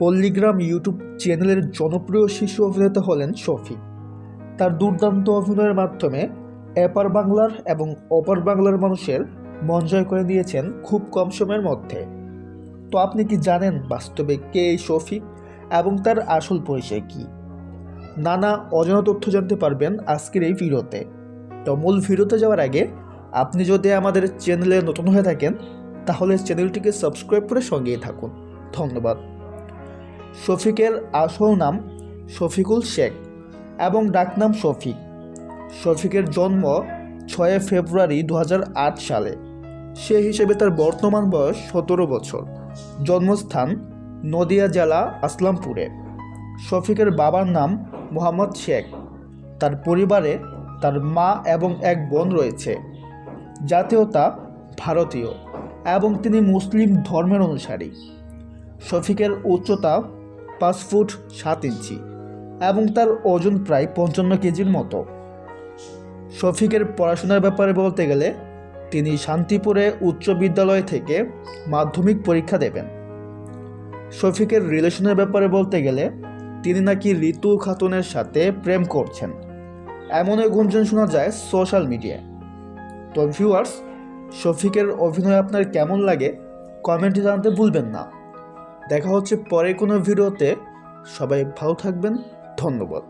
পল্লীগ্রাম YouTube চ্যানেলের জনপ্রিয় শিশু অভিনেতা হলেন শফিক। তার দুর্দান্ত অভিনয়ের মাধ্যমে এপার বাংলার এবং ওপার বাংলার মানুষের মন জয় করে নিয়েছেন খুব কম সময়ের মধ্যে। তো আপনি কি জানেন বাস্তবে কে এই শফিক এবং তার আসল পরিচয় কী? নানা অজানা তথ্য জানতে পারবেন আজকের এই ভিডিওতে। তো মূল ভিডিওতে যাওয়ার আগে আপনি যদি আমাদের চ্যানেলে নতুন হয়ে থাকেন তাহলে চ্যানেলটিকে সাবস্ক্রাইব করে সঙ্গেই থাকুন। ধন্যবাদ। শফিকের আসল নাম শফিকুল শেখ এবং ডাকনাম শফিক। শফিকের জন্ম 6 ফেব্রুয়ারি 2008 সালে। সে হিসেবে তার বর্তমান বয়স 17 বছর। জন্মস্থান নদিয়া জেলা আসলামপুরে। শফিকের বাবার নাম মোহাম্মদ শেখ। তার পরিবারে তার মা এবং এক বোন রয়েছে। জাতীয়তা ভারতীয় এবং তিনি মুসলিম ধর্মের অনুসারী। শফিকের উচ্চতা 5 ফুট 7 ইঞ্চি এবং তার ওজন প্রায় 55 কেজির মতো। শফিকের পড়াশোনার ব্যাপারে বলতে গেলে তিনি শান্তিপুরে উচ্চ বিদ্যালয় থেকে মাধ্যমিক পরীক্ষা দেবেন। শফিকের রিলেশনের ব্যাপারে বলতে গেলে তিনি নাকি ঋতু খাতুনের সাথে প্রেম করছেন, এমনই গুঞ্জন শোনা যায় সোশ্যাল মিডিয়ায়। তো ভিউয়ার্স, শফিকের অভিনয় আপনার কেমন লাগে কমেন্টে জানাতে ভুলবেন না। দেখা হচ্ছে পরে কোনো ভিডিওতে। সবাই ভালো থাকবেন। ধন্যবাদ।